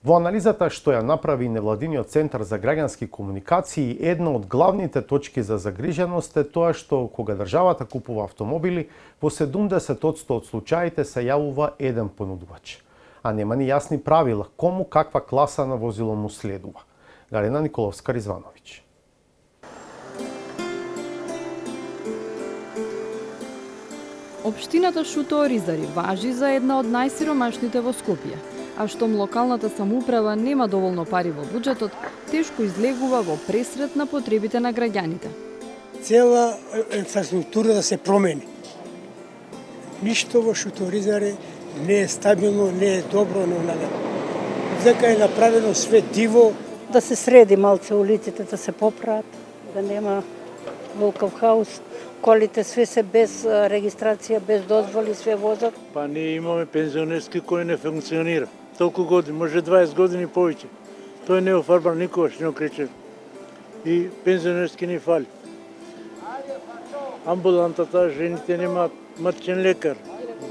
Во анализата што ја направи невладиниот центар за граѓански комуникации, една од главните точки за загриженост е тоа што кога државата купува автомобили, во 70% од случаите се јавува еден понудувач, а нема ни јасни правила кому каква класа на возило му следува. Галина Николовска-Ризвановиќ. Општината Шуто-Оризари важи за една од најсиромашните во Скопје, а штом локалната самоуправа нема доволно пари во буџетот, тешко излегува во пресрет на потребите на граѓаните. Цела инфраструктура да се промени. Ништо во Шуто-Оризари не е стабилно, не е добро, не е дека е направено све диво. Да се среди малце улиците, да се поправат, да нема волков хаос. Колите све се без регистрација, без дозволи, све возат. Па ние имаме пензионерски кој не функционира. Толку години, може 20 години повеќе. Тој не е офарбан никогаш, не окречен. И пензионерски не фали. Амбулантата, жените немаат матчен лекар,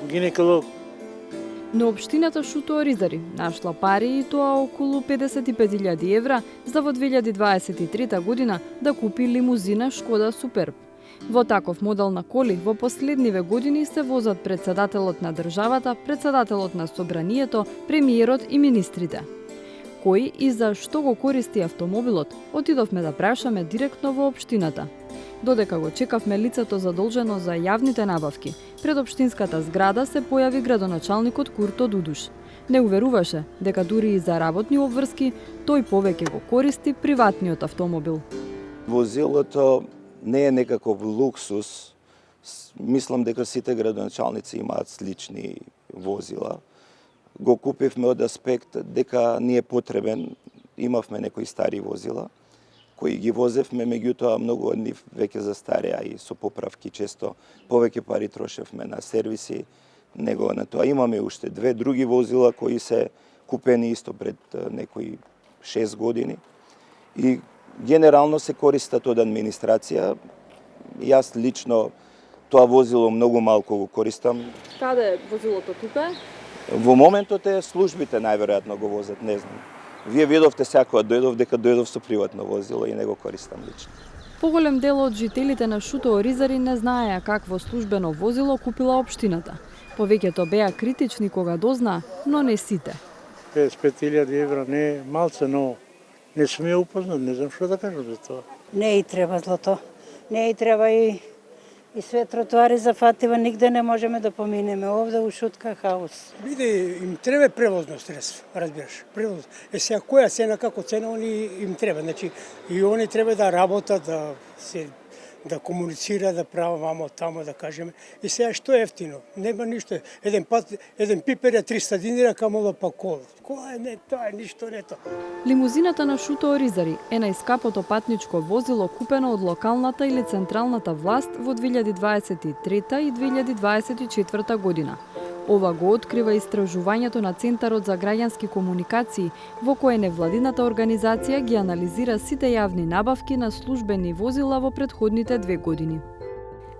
гинеколог. Но општината Шуто-Оризари нашла пари и тоа околу 55.000 евра за во 2023 година да купи лимузина Шкода Суперб. Во таков модел на коли во последниве години се возат председателот на државата, председателот на собранието, премиерот и министрите. Кој и за што го користи автомобилот, отидовме да прашаме директно во општината. Додека го чекавме лицето задолжено за јавните набавки, пред општинската зграда се појави градоначалникот Курто Дудуш. Не уверуваше дека дури и за работни обврски тој повеќе го користи приватниот автомобил. Возилото не е некаков луксус. Мислам дека сите градоначалници имаат слични возила. Го купивме од аспект дека ни е потребен, имавме некои стари возила, кои ги возевме, меѓутоа многу од нив веќе застареа и со поправки често повеќе пари трошевме на сервиси него на тоа. Имаме уште 2 други возила кои се купени исто пред некои 6 години и генерално се користат од администрација. Јас лично тоа возило многу малку го користам. Каде е возилото тука? Во моментот е службите најверојатно го возат, не знам. Вие видовте сакоа дојдов дека дојдов со приватно возило и не го користам лично. Поголем дел од жителите на Шуто Оризари не знаеа какво службено возило купила општината. Повеќето беа критични кога дознаа, но не сите. 55.000 евра не е малце, но не сме упознат, не знам што да кажам за тоа. Не и треба злато. Не и треба и све тротуари зафатива, нигде не можеме да поминеме. Овде у Шутка хаос. Биде им треба превозно средство, разбираш. Превоз. Сега која цена како цена они им треба, значи и они треба да работат, да комуницира, да прават мамо тамо, да кажеме. И сега што е ефтино? Нема ништо. Еден пипер е 300 динара, камо па кола. Кола е не тоа, ништо не тоа. Лимузината на Шуто Оризари е најскапото патничко возило купено од локалната или централната власт во 2023 и 2024 година. Ова го открива истражувањето на Центарот за граѓански комуникации, во кое невладината организација ги анализира сите јавни набавки на службени возила во претходните 2 години.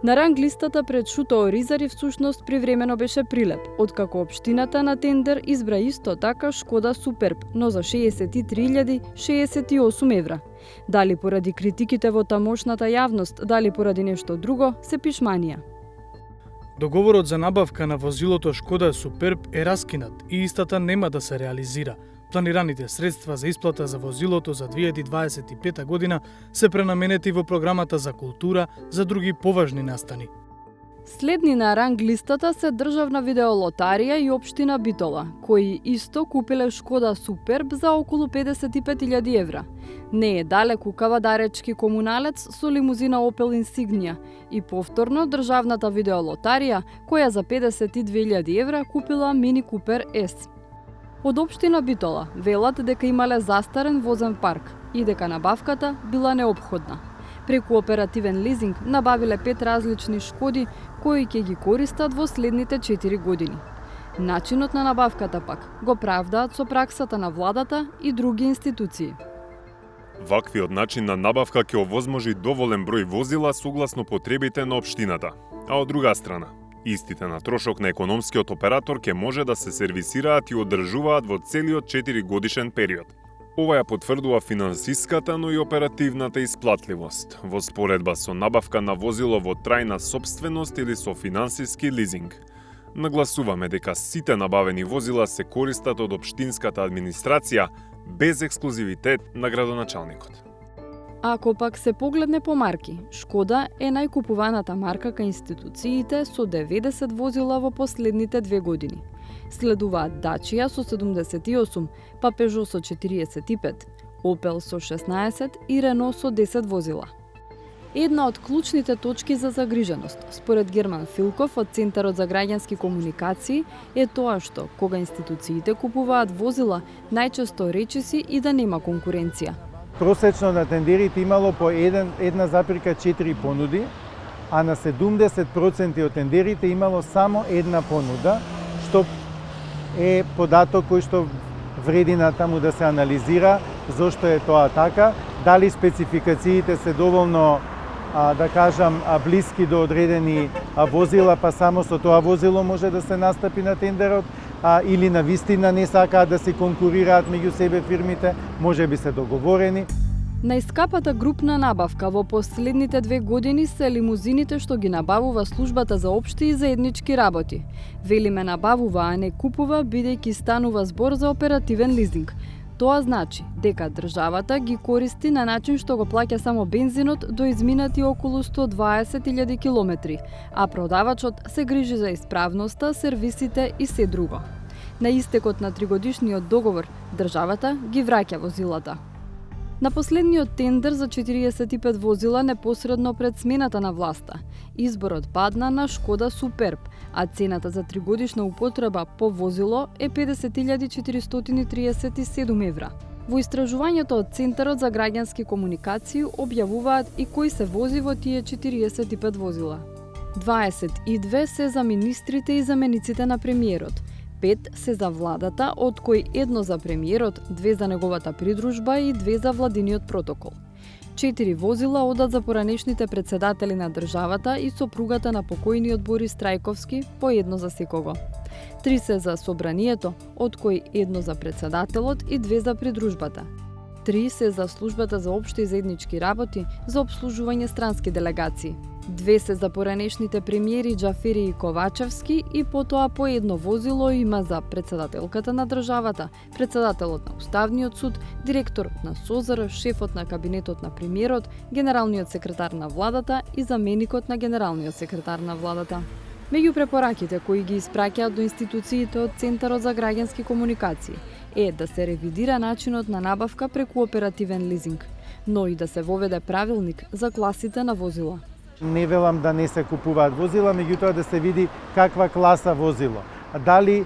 На ранг листата пред Шуто Оризари всушност привремено беше Прилеп, откако општината на тендер избра исто така Шкода Суперб, но за 63.068 евра. Дали поради критиките во тамошната јавност, дали поради нешто друго, се пишманија. Договорот за набавка на возилото Шкода Суперб е раскинат и истата нема да се реализира. Планираните средства за исплата за возилото за 2025 година се пренаменети во програмата за култура за други поважни настани. Следни на ранг листата се Државна видеолотарија и општина Битола, кои исто купиле Шкода Суперб за околу 55.000 евра. Не е далеку кавадаречки комуналец со лимузина Opel Insignia и повторно Државната видеолотарија, која за 52.000 евра купила Mini Cooper S. Од општина Битола велат дека имале застарен возен парк и дека набавката била неопходна. Преку оперативен лизинг набавиле 5 различни Шкоди кои ќе ги користат во следните 4 години. Начинот на набавката пак го правдаат со праксата на владата и други институции. Ваквиот начин на набавка ќе овозможи доволен број возила согласно потребите на општината, а од друга страна, истите на трошок на економскиот оператор ќе може да се сервисираат и одржуваат во целиот 4 годишен период. Ова ја потврдува финансиската, но и оперативната исплатливост во споредба со набавка на возило во трајна сопственост или со финансиски лизинг. Нагласуваме дека сите набавени возила се користат од општинската администрација без ексклузивитет на градоначалникот. Ако пак се погледне по марки, Шкода е најкупуваната марка кај институциите со 90 возила во последните 2 години. Следуваат Dacia со 78, па Peugeot со 45, Opel со 16 и Renault со 10 возила. Една од клучните точки за загриженост, според Герман Филков од Центарот за граѓански комуникации, е тоа што, кога институциите купуваат возила, најчесто речиси и да нема конкуренција. Просечно на тендерите имало по 1,4 понуди, а на 70% од тендерите имало само една понуда, што е податок кој што вреди на таму да се анализира зошто е тоа така, дали спецификациите се доволно да кажам блиски до одредени возила, па само со тоа возило може да се настапи на тендерот, или на вистина не сакаат да се конкурираат меѓу себе фирмите, може би се договорени. Најскапата групна набавка во последните 2 години се лимузините што ги набавува службата за општи и заеднички работи. Велиме набавува, а не купува, бидејќи станува збор за оперативен лизинг. Тоа значи дека државата ги користи на начин што го плаќа само бензинот до изминати околу 120.000 километри, а продавачот се грижи за исправноста, сервисите и се друго. На истекот на 3-годишниот договор, државата ги враќа возилата. На последниот тендер за 45 возила непосредно пред смената на власта, изборот падна на Шкода Суперб, а цената за 3-годишна употреба по возило е 50.437 евра. Во истражувањето од Центарот за граѓански комуникации објавуваат и кои се вози во тие 45 возила. 22 се за министрите и замениците на премиерот, 5 се за владата, од кои едно за премиерот, 2 за неговата придружба и 2 за владиниот протокол. 4 возила одат за поранешните председатели на државата и сопругата на покојниот Борис Трајковски, по едно за секого. 3 се за собранието, од кои едно за председателот и 2 за придружбата. 3 се за службата за општи и заеднички работи за обслужување странски делегации. 2 се за поранешните премиери Џафери и Ковачевски и потоа по едно возило има за председателката на државата, председателот на Уставниот суд, директорот на СОЗР, шефот на кабинетот на премиерот, генералниот секретар на владата и заменикот на генералниот секретар на владата. Меѓу препораките кои ги испраќаат до институциите од Центарот за граѓански комуникации е да се ревидира начинот на набавка преку оперативен лизинг, но и да се воведе правилник за класите на возила. Не велам да не се купуваат возила, меѓутоа да се види каква класа возило. Дали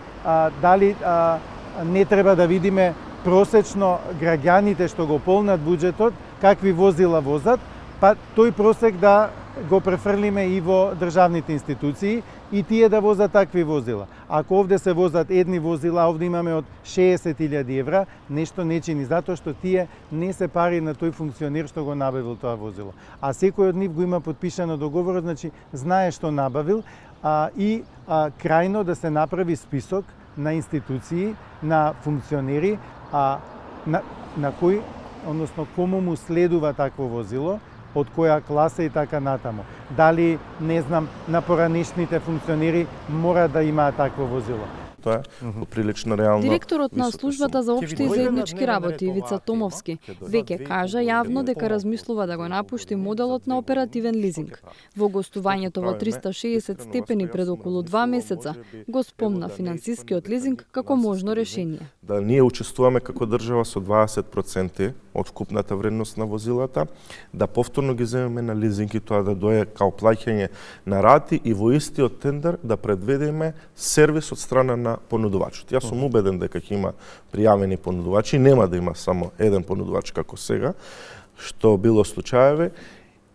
не треба да видиме просечно граѓаните што го полнат буџетот, какви возила возат, па тој просек да го префрлиме и во државните институции и тие да возат такви возила. Ако овде се возат едни возила, овде имаме од 60.000 евра, нешто не чини, затоа што тие не се пари на тој функционер што го набавил тоа возило. А секој од нив го има подпишано договорот, значи знае што набавил крајно да се направи список на институции, на функционери, на кој, односно кому му следува такво возило, од која класа и така натаму. Дали, не знам, на поранешните функционери мора да имаат такво возило. Тоа е поприлично реално. Директорот на службата за општи и заеднички работи Ивица Томовски веќе кажа јавно дека размислува да го напушти моделот на оперативен лизинг. Во гостувањето во 360 степени пред околу 2 месеца го спомна финансискиот лизинг како можно решение. Да ние учествуваме како држава со 20% од вкупната вредност на возилата, да повторно ги земеме на лизинг и тоа да дое као плаќање на рати и во истиот тендер да предведеме сервис од страна на понудувачот. Јас сум убеден дека ќе има пријавени понудувачи, нема да има само еден понудувач како сега, што било случаеве,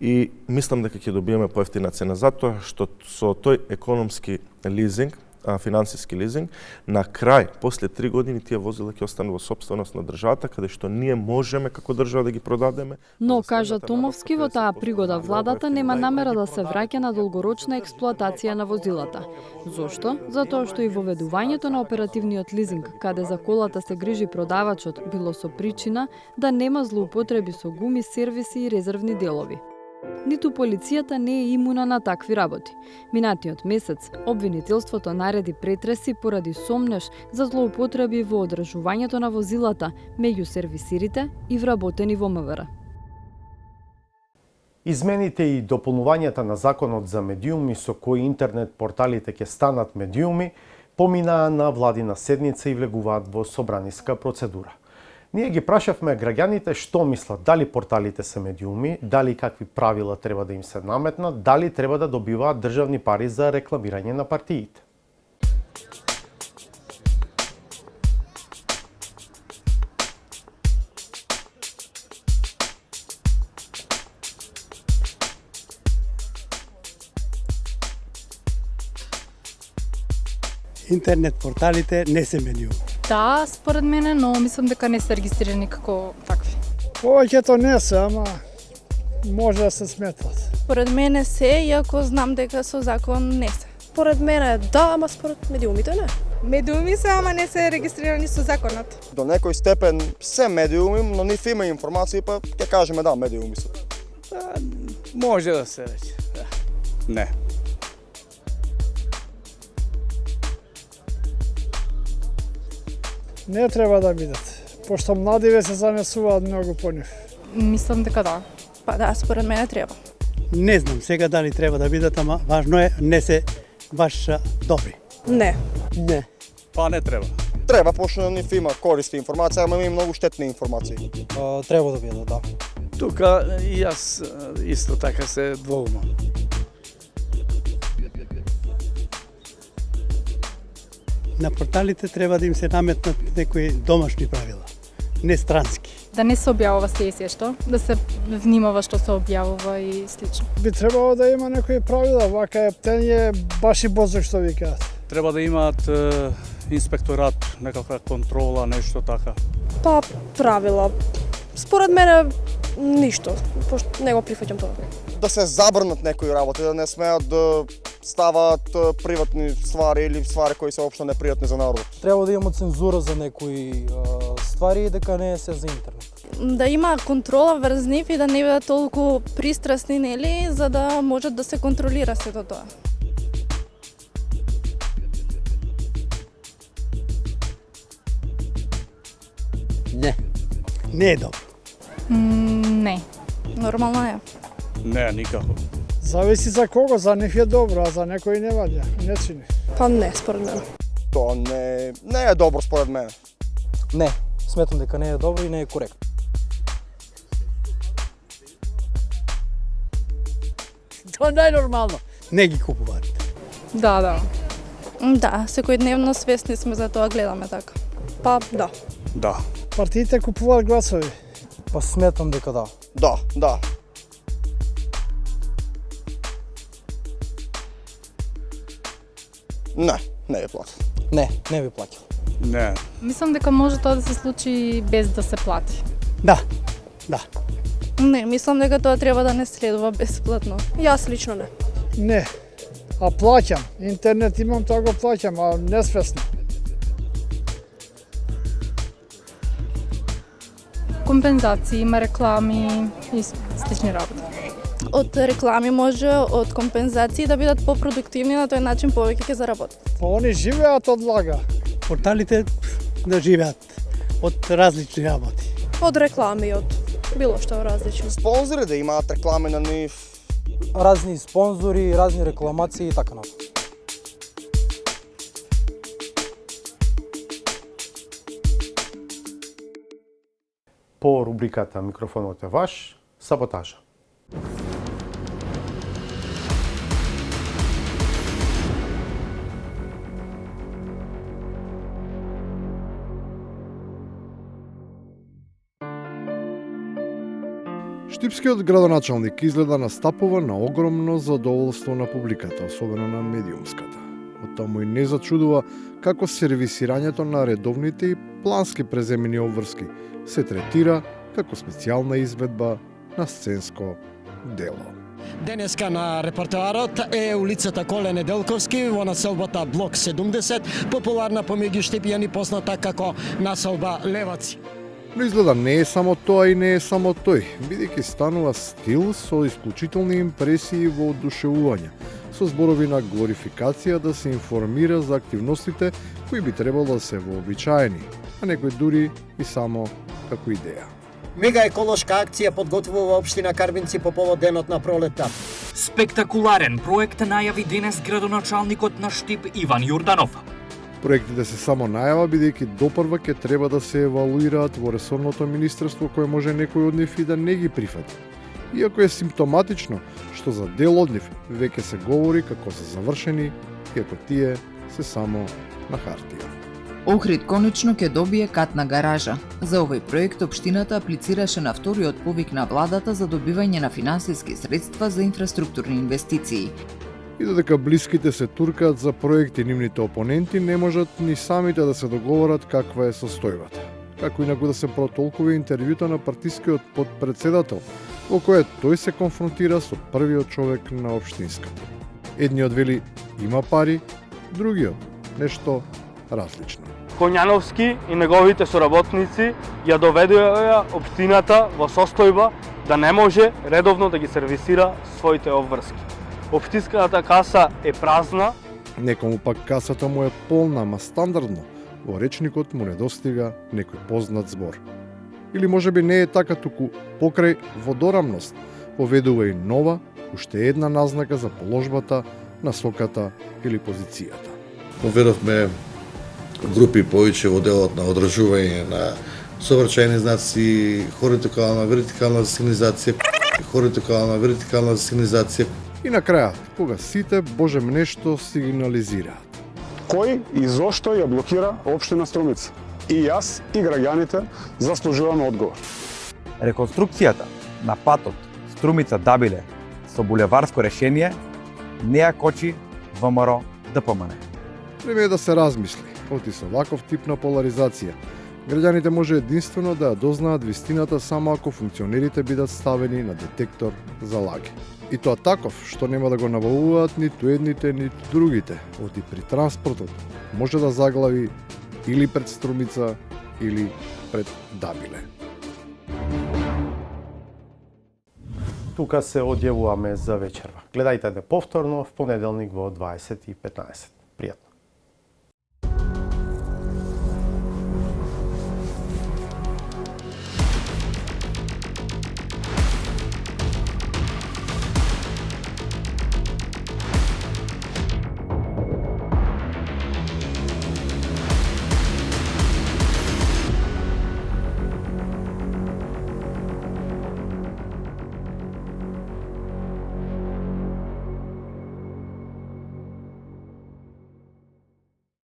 и мислам дека ќе добиеме поевтина цена затоа што со тој економски лизинг, финансиски лизинг, на крај, после 3 години, тие возила ќе останат во сопственост на државата, каде што ние можеме како држава да ги продадеме. Но, кажа Томовски, во таа пригода владата нема намера да се враќа на долгорочна експлоатација на возилата. Зошто? Затоа што и воведувањето на оперативниот лизинг, каде за колата се грижи продавачот, било со причина да нема злоупотреби со гуми, сервиси и резервни делови. Ниту полицијата не е имуна на такви работи. Минатиот месец, обвинителството нареди претреси поради сомнеш за злоупотреби во одржувањето на возилата меѓу сервисирите и вработени во МВР. Измените и дополнувањата на законот за медиуми со кои интернет порталите ќе станат медиуми поминаа на владина седница и влегуваат во собраниска процедура. Ние ги прашавме граѓаните што мислат, дали порталите се медиуми, дали какви правила треба да им се наметнат, дали треба да добиваат државни пари за рекламирање на партиите. Интернет порталите не се медиуми. Да, според мене, но мислам дека не се регистрирани како такви. Повеќето не се, ама може да се сметат. Според мене се, иако знам дека со закон не се. Според мене да, ама според медиумите не. Медиуми се, ама не се регистрирани со законот. До некој степен се медиуми, но нив има информации, па ќе кажеме да, медиуми се. Може да се рече. Не. Не треба да бидат, пошто младиве се занесуваат многу по нив. Мислам дека да. Па да, според мене треба. Не знам сега дали треба да бидат, ама важно е не се баш добри. Не. Не. Па не треба. Треба, пошто нив има користи информација, ама има и многу штетни информации. Треба да бидат, да. Тука и јас исто така се двоумам. На порталите треба да им се наметнат некои домашни правила, не странски. Да не се објавува се што, да се внимава што се објавува и слично. Би требало да има некои правила, вака ептење баш и бозок што викаат. Треба да имаат инспекторат, некаква контрола, нешто така. Па правила. Според мене Ништо, пошто не го прифаќам тоа. Да се забранат некои работи, да не смеат да ставаат приватни ствари или ствари кои се општо непријатни за народот. Треба да има цензура за некои ствари и дека не се за интернет. Да има контрола врз нив и да не бидат толку пристрасни, нели, за да можат да се контролира сето тоа. Не. Не е добро. Не. Нормално е. Не, никако. Зависи за кого, за нив е добро, а за некои не ваѓа, не чини. Па не, според мене. Тоа не е добро според мене. Не, сметам дека не е добро и не е коректно. Тоа најнормално. Не ги купуваат. Да. Да, секојдневно свесни сме за тоа, гледаме така. Па да. Да. Партиите купуваат гласови. Па сметам дека да. Да. Не ви платат. Не ви плаќам. Не. Мислам дека може тоа да се случи без да се плати. Да. Не, мислам дека тоа треба да не следува бесплатно. Јас лично не. Не. А плаќам. Интернет имам, тоа го плаќам, а несвесно. Компензации, има реклами и слични работи. Од реклами може, од компензации да бидат попродуктивни, на тој начин повеќе ќе заработат. Па они живеат од лага. Порталите да живеат од различни работи. Од реклами, од било што различно. Спонзори да имаат реклами на нив. Разни спонзори, разни рекламации и така натаму. По рубриката Микрофонот е ваш, саботажа. Штипскиот градоначалник изгледа настапува на огромно задоволство на публиката, особено на медиумската. Од таму и не зачудува како сервисирањето на редовните и плански преземени обврски се третира како специјална изведба на сценско дело. Денеска на репертоарот е улицата Коле Неделковски во населбата Блок 70, популарна помеѓу штипјани позната како населба Леваци. Но изгледа не е само тоа и не е само тој, бидејќи станува стил со исклучителни импресии во одушевување, со зборови на глорификација да се информира за активностите кои би требало да се вообичаени, а некој дури и само како идеја. Мега еколошка акција подготвува општина Карбинци по повод денот на пролетта. Спектакуларен проект најави денес градоначалникот на Штип Иван Јорданов. Проектите се само најава, бидејќи допрва ќе треба да се евалуираат во ресорното министерство, кое може некој од нив и да не ги прифати. Иако е симптоматично што за дел од нив веќе се говори како се завршени, иако тие се само на хартија. Охрид конечно ќе добие катна гаража. За овој проект општината аплицираше на вториот повик на владата за добивање на финансиски средства за инфраструктурни инвестиции. И додека блиските се туркаат за проекти, нивните опоненти не можат ни самите да се договорат каква е состојбата. Како инаку да се протолкува интервјута на партискиот подпредседател, во кое тој се конфронтира со првиот човек на општинската. Едниот вели има пари, другиот нешто различно. Коњановски и неговите соработници ја доведоа општината во состојба да не може редовно да ги сервисира своите обврски. Општинската каса е празна. Некому пак касата му е полна, ама стандардно во речникот му недостига некој познат збор. Или можеби не е така, туку покрај водорамност поведува и нова, уште една назнака за положбата, насоката или позицијата. Поведовме групи повеќе во делот на одржување на сообраќајни знаци, хоризонтална, вертикална сигнализација. И на крајот, кога сите божем нешто сигнализираат. Кој и зошто ја блокира општина Струмица? И јас и граѓаните заслужуваме одговор. Реконструкцијата на патот Струмица-Дабиле со булеварско решение не ја кочи ВМРО ДПМН. Време е да се размисли, оти со ваков тип на поларизација Граѓаните може единствено да ја дознаат вистината само ако функционерите бидат ставени на детектор за лаги. И тоа таков, што нема да го набавуваат ниту едните, ниту другите, оти при транспортот може да заглави или пред Струмица, или пред Дабиле. Тука се одјавуваме за вечерва. Гледајте повторно в понеделник во 20:15. Пријатно.